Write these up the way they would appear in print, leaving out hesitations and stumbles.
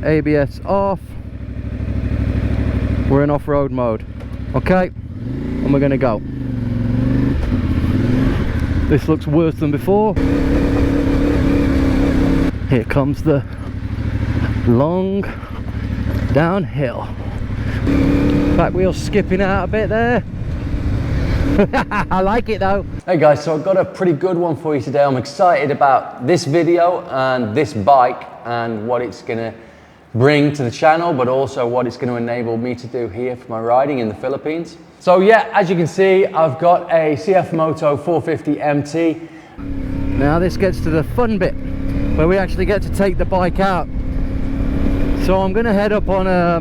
ABS off. We're in off-road mode. Okay, and we're gonna go. This looks worse than before. Here comes the long downhill. Back wheel skipping out a bit there. I like it though. Hey guys, so I've got a pretty good one for you today. I'm excited about this video and this bike and what it's gonna bring to the channel, but also what it's gonna enable me to do here for my riding in the Philippines. So yeah, as you can see, I've got a CF Moto 450MT. Now this gets to the fun bit, where we actually get to take the bike out. So I'm gonna head up on a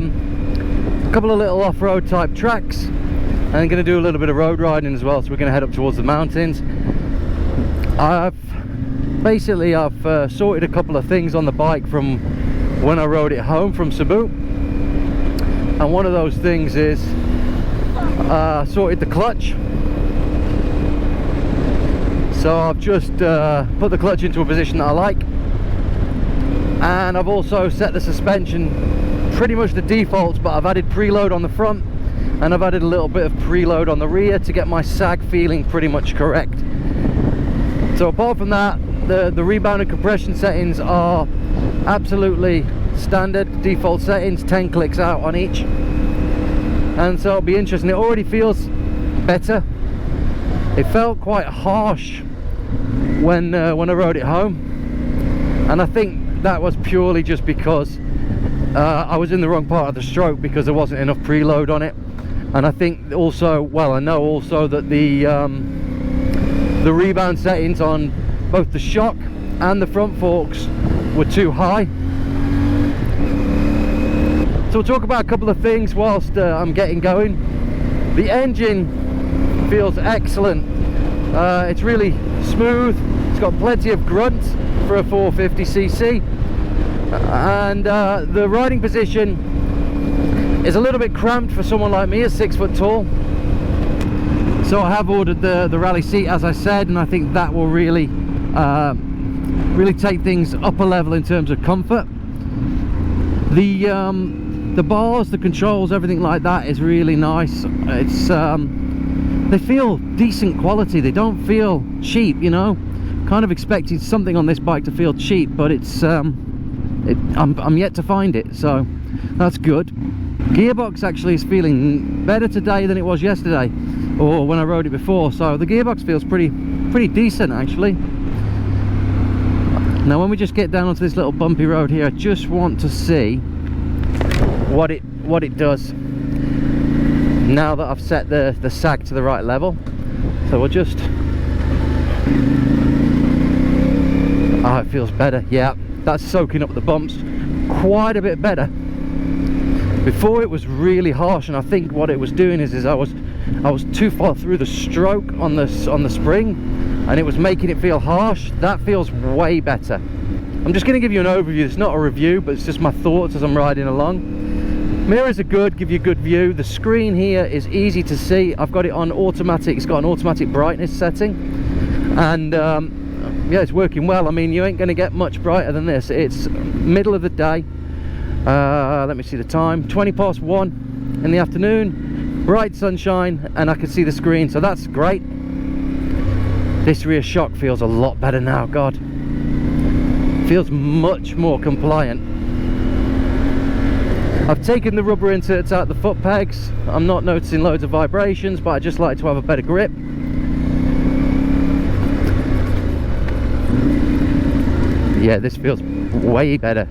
couple of little off-road type tracks, and I'm gonna do a little bit of road riding as well. So we're gonna head up towards the mountains. I've sorted a couple of things on the bike from when I rode it home from Cebu, and one of those things is sorted the clutch. So I've just put the clutch into a position that I like, and I've also set the suspension pretty much the defaults, but I've added preload on the front and I've added a little bit of preload on the rear to get my sag feeling pretty much correct. So apart from that, the rebound and compression settings are absolutely standard default settings, 10 clicks out on each, and so it'll be interesting. It already feels better. It felt quite harsh when I rode it home, and I think that was purely just because I was in the wrong part of the stroke, because there wasn't enough preload on it. And I think also, well, I know also that the rebound settings on both the shock and the front forks were too high. So we'll talk about a couple of things whilst I'm getting going. The engine feels excellent. It's really smooth. It's got plenty of grunt for a 450cc, and the riding position is a little bit cramped for someone like me, at 6 foot tall. So I have ordered the rally seat, as I said, and I think that will really take things up a level in terms of comfort. The bars, the controls, everything like that is really nice. It's they feel decent quality. They don't feel cheap, you know. Kind of expecting something on this bike to feel cheap, but it's I'm yet to find it, so that's good. Gearbox actually is feeling better today than it was yesterday, or when I rode it before. So the gearbox feels pretty decent actually. Now when we just get down onto this little bumpy road here, I just want to see what it does now that I've set the sag to the right level. So we'll just, oh, it feels better. Yeah, that's soaking up the bumps quite a bit better. Before it was really harsh, and I think what it was doing is I was too far through the stroke on the spring, and it was making it feel harsh. That feels way better. I'm just going to give you an overview. It's not a review, but it's just my thoughts as I'm riding along. Mirrors are good, give you a good view. The screen here is easy to see. I've got it on automatic. It's got an automatic brightness setting, and yeah, it's working well. I mean, you ain't going to get much brighter than this. It's middle of the day. Let me see the time, 1:20 in the afternoon, bright sunshine, and I can see the screen, so that's great. This rear shock feels a lot better now. God, feels much more compliant. I've taken the rubber inserts out the foot pegs. I'm not noticing loads of vibrations, but I just like to have a better grip. Yeah, this feels way better.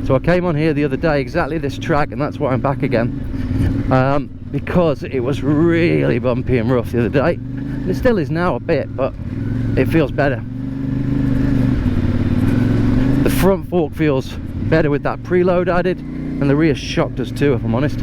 So I came on here the other day, exactly this track, and that's why I'm back again, because it was really bumpy and rough the other day. And it still is now a bit, but it feels better. The front fork feels better with that preload added, and the rear shock does too, if I'm honest.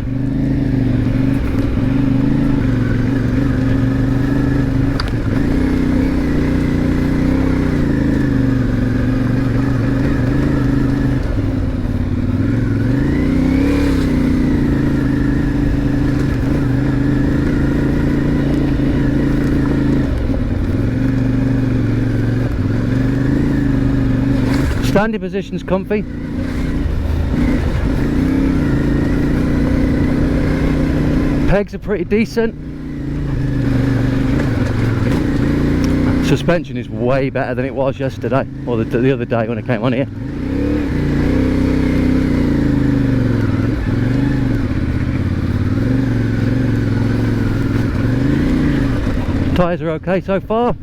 Standing position's comfy. Pegs are pretty decent. Suspension is way better than it was yesterday, or the other day when I came on here. Tyres are okay so far.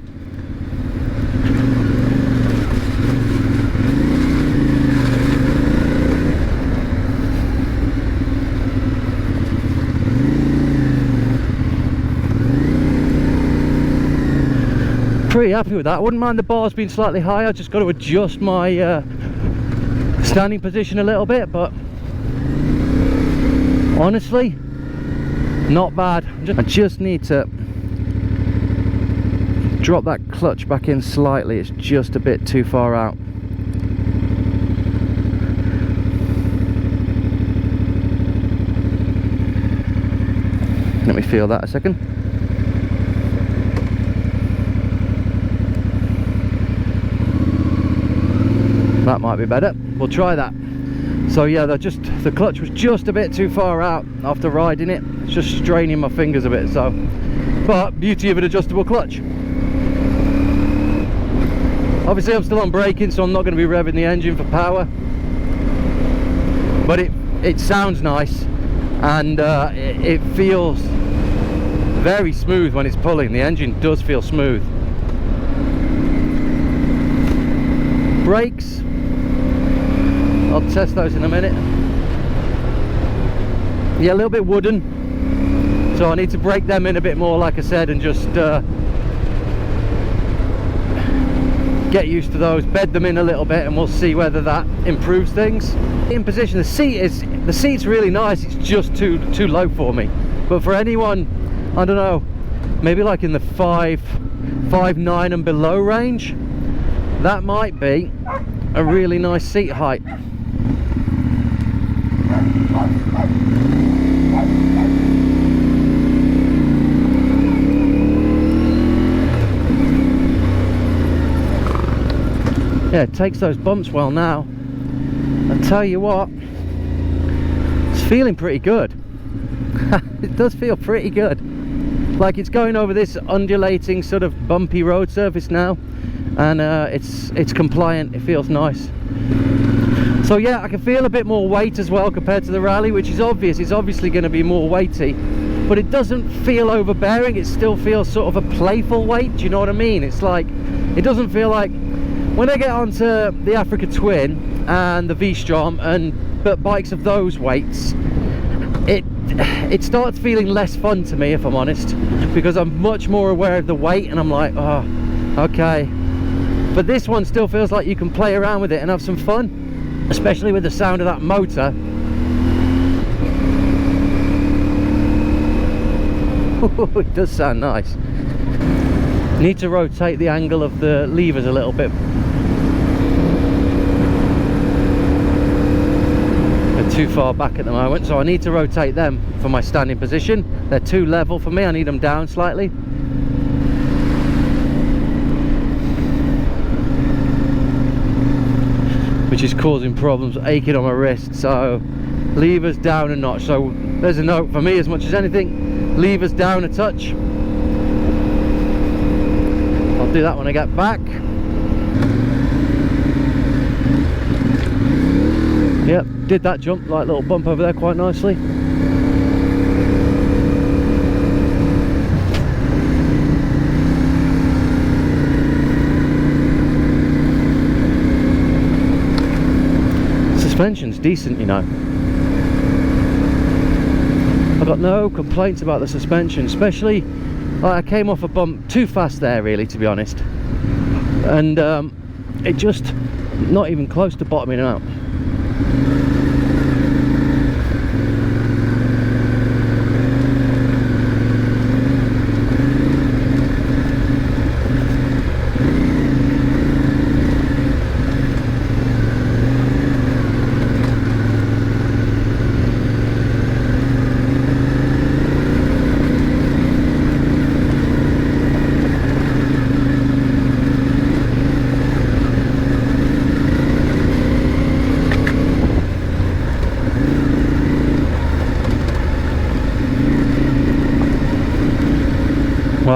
Pretty happy with that. I wouldn't mind the bars being slightly higher. I just got to adjust my standing position a little bit, but honestly, not bad. I just need to drop that clutch back in slightly. It's just a bit too far out. Let me feel that a second. That might be better. We'll try that. So yeah, the clutch was just a bit too far out after riding it. It's just straining my fingers a bit. So, but beauty of an adjustable clutch. Obviously I'm still on braking, so I'm not going to be revving the engine for power, but it sounds nice, and it feels very smooth when it's pulling. The engine does feel smooth. Brakes, I'll test those in a minute. Yeah, a little bit wooden, so I need to break them in a bit more, like I said, and just get used to those, bed them in a little bit, and we'll see whether that improves things. In position, the seat's really nice. It's just too low for me. But for anyone, I don't know, maybe like in the 5'9" and below range, that might be a really nice seat height. Yeah, it takes those bumps well now. I'll tell you what, it's feeling pretty good. It does feel pretty good. Like it's going over this undulating sort of bumpy road surface now, and it's compliant. It feels nice. So yeah, I can feel a bit more weight as well compared to the Rally, which is obvious. It's obviously going to be more weighty, but it doesn't feel overbearing. It still feels sort of a playful weight. Do you know what I mean? It's like, it doesn't feel like, when I get onto the Africa Twin and the V-Strom and bikes of those weights, it starts feeling less fun to me, if I'm honest, because I'm much more aware of the weight, and I'm like, oh, okay. But this one still feels like you can play around with it and have some fun, especially with the sound of that motor. It does sound nice. Need to rotate the angle of the levers a little bit. They're too far back at the moment, so I need to rotate them for my standing position. They're too level for me. I need them down slightly. Which is causing problems, aching on my wrist. So levers down a notch. So there's a note for me as much as anything. Levers down a touch. I'll do that when I get back. Yep, did that jump, like little bump over there quite nicely. Suspension's decent, you know. I've got no complaints about the suspension, especially like I came off a bump too fast there, really, to be honest, and it just not even close to bottoming out.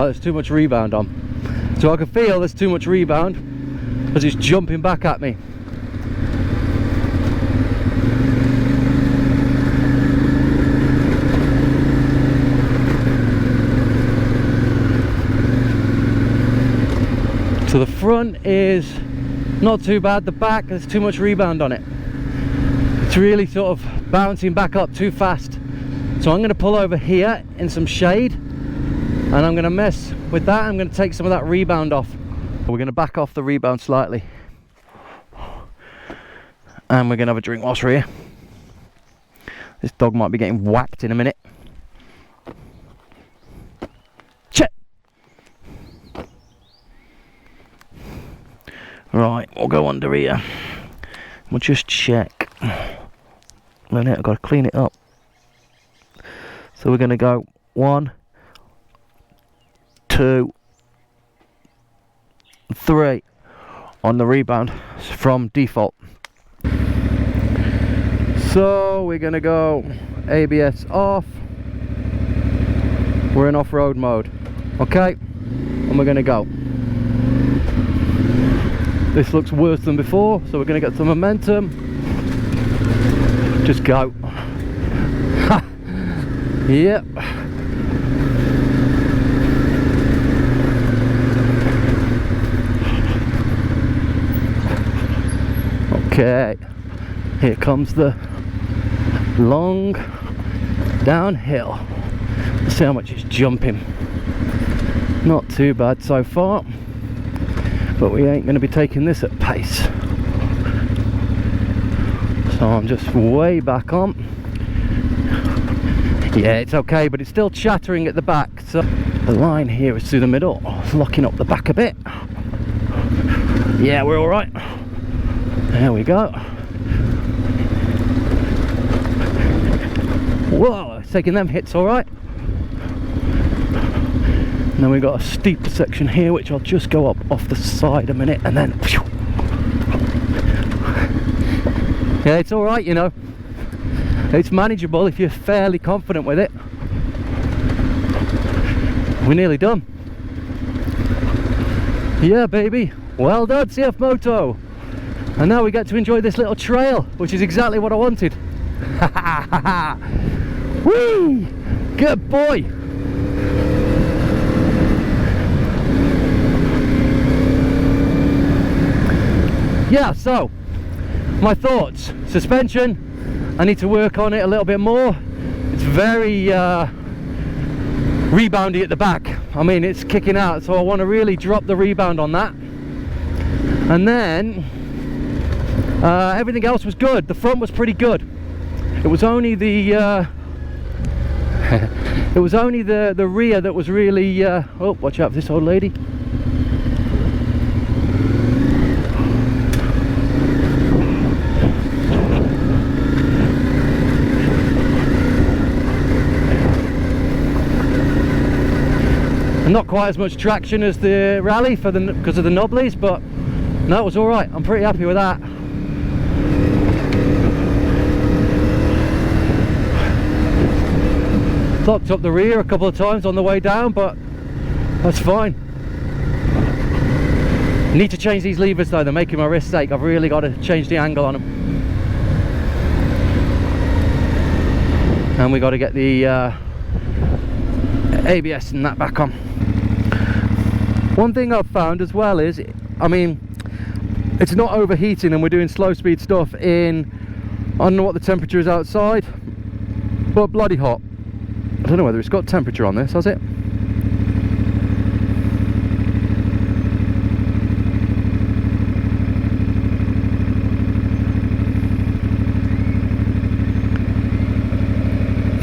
Right, there's too much rebound on. So I can feel there's too much rebound as it's jumping back at me. So the front is not too bad, the back, there's too much rebound on it. It's really sort of bouncing back up too fast. So I'm going to pull over here in some shade and I'm going to mess with that. I'm going to take some of that rebound off. We're going to back off the rebound slightly. And we're going to have a drink whilst we're here. This dog might be getting whacked in a minute. Check. Right, we'll go under here. We'll just check. Then I've got to clean it up. So we're going to go 1, 2, 3 on the rebound from default. So we're going to go ABS off. We're in off-road mode. Okay, and we're going to go. This looks worse than before, so we're going to get some momentum. Just go. Yep. Okay, here comes the long downhill. Let's see how much it's jumping. Not too bad so far, but we ain't going to be taking this at pace. So I'm just way back on. Yeah, it's okay, but it's still chattering at the back. So the line here is through the middle. It's locking up the back a bit. Yeah, we're all right. There we go. Whoa, it's taking them hits all right. And then we've got a steep section here, which I'll just go up off the side a minute, and then whew. Yeah, it's all right, you know. It's manageable if you're fairly confident with it. We're nearly done. Yeah, baby. Well done, CF Moto. And now we get to enjoy this little trail, which is exactly what I wanted. Whee! Good boy. Yeah, so my thoughts. Suspension, I need to work on it a little bit more. It's very reboundy at the back. I mean, it's kicking out, so I want to really drop the rebound on that. And then everything else was good. The front was pretty good. It was only the it was only the rear that was really oh, watch out for this old lady. Not quite as much traction as the rally because of the knobblies, but no, it was all right. I'm pretty happy with that. Locked up the rear a couple of times on the way down, but that's fine. Need to change these levers though, they're making my wrist ache. I've really got to change the angle on them. And we got to get the ABS and that back on. One thing I've found as well is, I mean, it's not overheating and we're doing slow speed stuff in, I don't know what the temperature is outside, but bloody hot. I don't know whether it's got temperature on this, has it?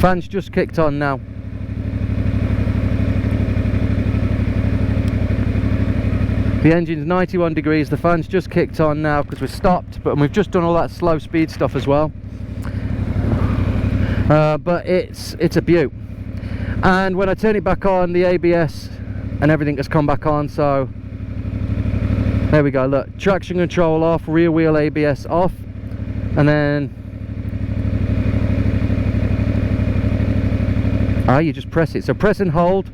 Fan's just kicked on now. The engine's 91 degrees, the fan's just kicked on now because we've stopped, but we've just done all that slow speed stuff as well. But it's a beaut. And when I turn it back on, the ABS and everything has come back on, so there we go. Look, traction control off, rear wheel ABS off, and then you just press it. So press and hold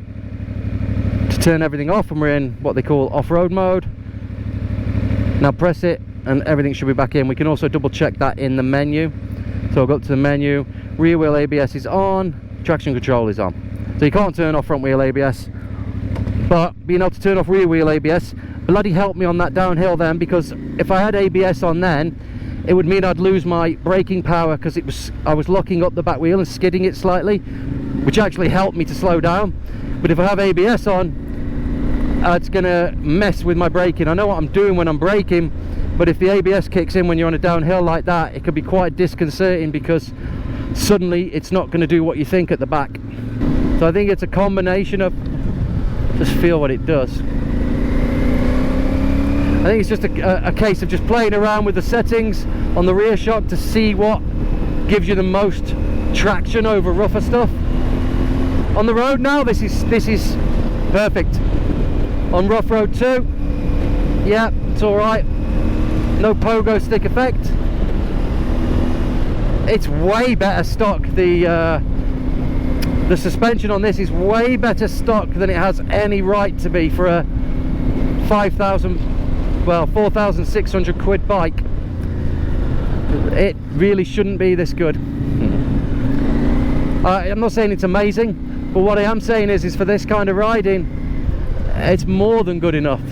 to Turn everything off and we're in what they call off-road mode. Now press it and everything should be back in. We can also double check that in the menu. So I'll go up to the menu, rear wheel ABS is on, traction control is on. So you can't turn off front wheel ABS, but being able to turn off rear wheel ABS bloody helped me on that downhill then, because if I had ABS on then, it would mean I'd lose my braking power, because I was locking up the back wheel and skidding it slightly, which actually helped me to slow down. But if I have ABS on, it's gonna mess with my braking. I know what I'm doing when I'm braking, but if the ABS kicks in when you're on a downhill like that, it can be quite disconcerting, because suddenly it's not going to do what you think at the back. So I think it's a combination of, just feel what it does. I think it's just a case of just playing around with the settings on the rear shock to see what gives you the most traction over rougher stuff. On the road now, this is perfect. On rough road 2, yeah, it's alright. No pogo stick effect. It's way better stock. The suspension on this is way better stock than it has any right to be for a 4,600 quid bike. It really shouldn't be this good. I'm not saying it's amazing, but what I am saying is for this kind of riding, it's more than good enough.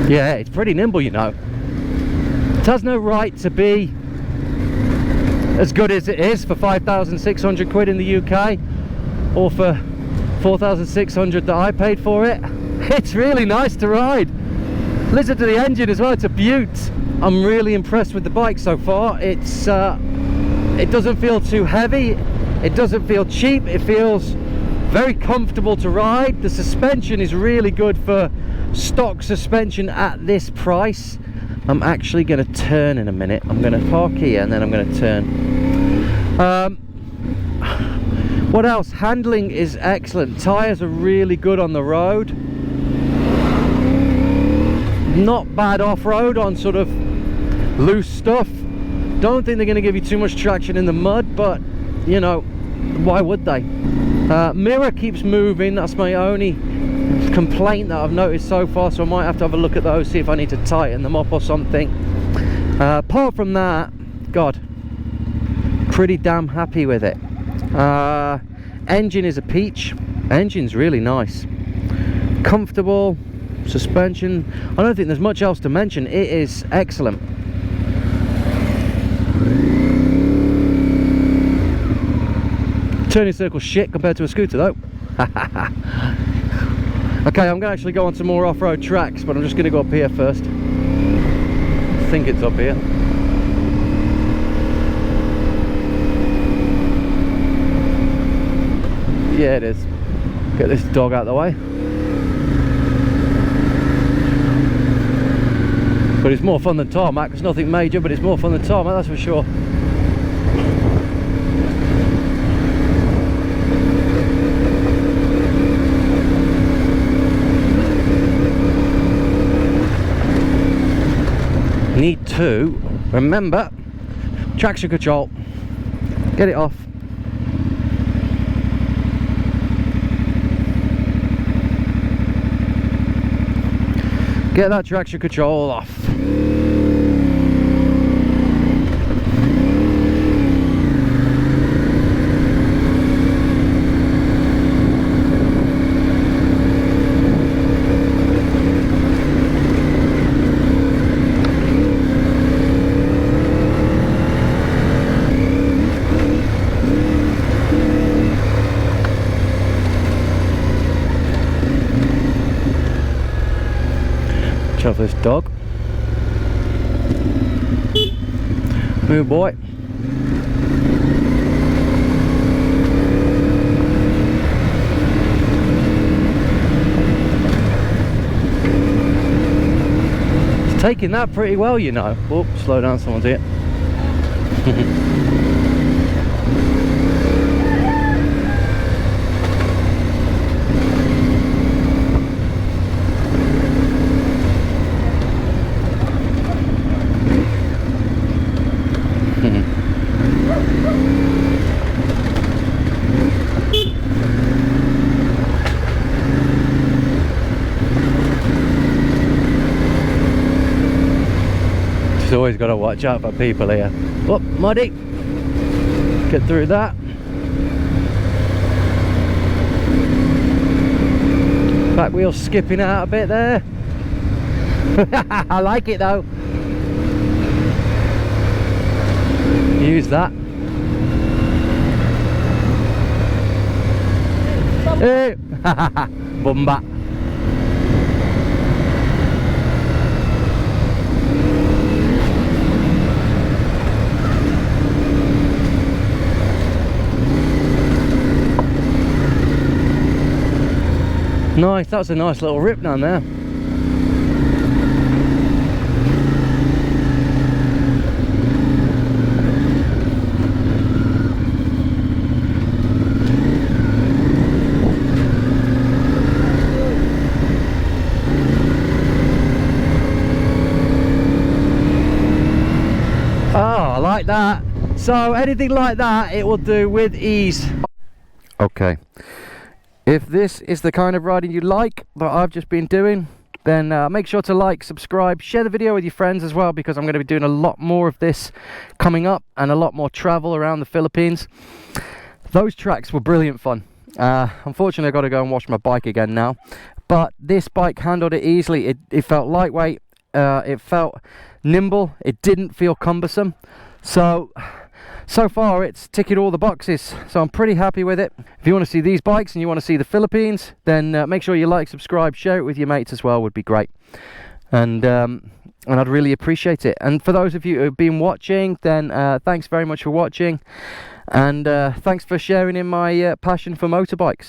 Yeah, it's pretty nimble, you know. It has no right to be as good as it is for 5,600 quid in the UK, or for 4,600 that I paid for it. It's really nice to ride. Listen to the engine as well, it's a beaut. I'm really impressed with the bike so far. It doesn't feel too heavy, it doesn't feel cheap, it feels very comfortable to ride. The suspension is really good for stock suspension at this price. I'm actually going to turn in a minute. I'm going to park here and then I'm going to turn. What else? Handling is excellent. Tyres are really good on the road. Not bad off-road on sort of loose stuff. Don't think they're going to give you too much traction in the mud, but you know, why would they? Mirror keeps moving. That's my only complaint that I've noticed so far, so I might have to have a look at those, see if I need to tighten them up or something. Apart from that, God, pretty damn happy with it. Engine is a peach. Engine's really nice, comfortable. Suspension, I don't think there's much else to mention. It is excellent. Turning circle shit compared to a scooter though. Okay, I'm going to actually go on some more off-road tracks, but I'm just going to go up here first. I think it's up here. Yeah, it is. Get this dog out of the way. But it's more fun than tarmac. It's nothing major, but it's more fun than tarmac, that's for sure. Need to remember traction control. Get it off. Get that traction control off. Of this dog. Move, boy. Taking that pretty well, you know. Oh, slow down, someone's here. Just always got to watch out for people here. Oh, muddy. Get through that. Back wheel skipping out a bit there. I like it though. Use that. Hey. Bumba. Nice, that was a nice little rip down there. Oh, I like that. So anything like that, it will do with ease. Okay. If this is the kind of riding you like that I've just been doing, then make sure to like, subscribe, share the video with your friends as well, because I'm going to be doing a lot more of this coming up and a lot more travel around the Philippines. Those tracks were brilliant fun. Unfortunately, I've got to go and wash my bike again now, but this bike handled it easily. It felt lightweight, it felt nimble, it didn't feel cumbersome. So far it's ticking all the boxes, so I'm pretty happy with it. If you want to see these bikes and you want to see the Philippines, then make sure you like, subscribe, share it with your mates as well, would be great. And I'd really appreciate it. And for those of you who have been watching, then thanks very much for watching, and thanks for sharing in my passion for motorbikes.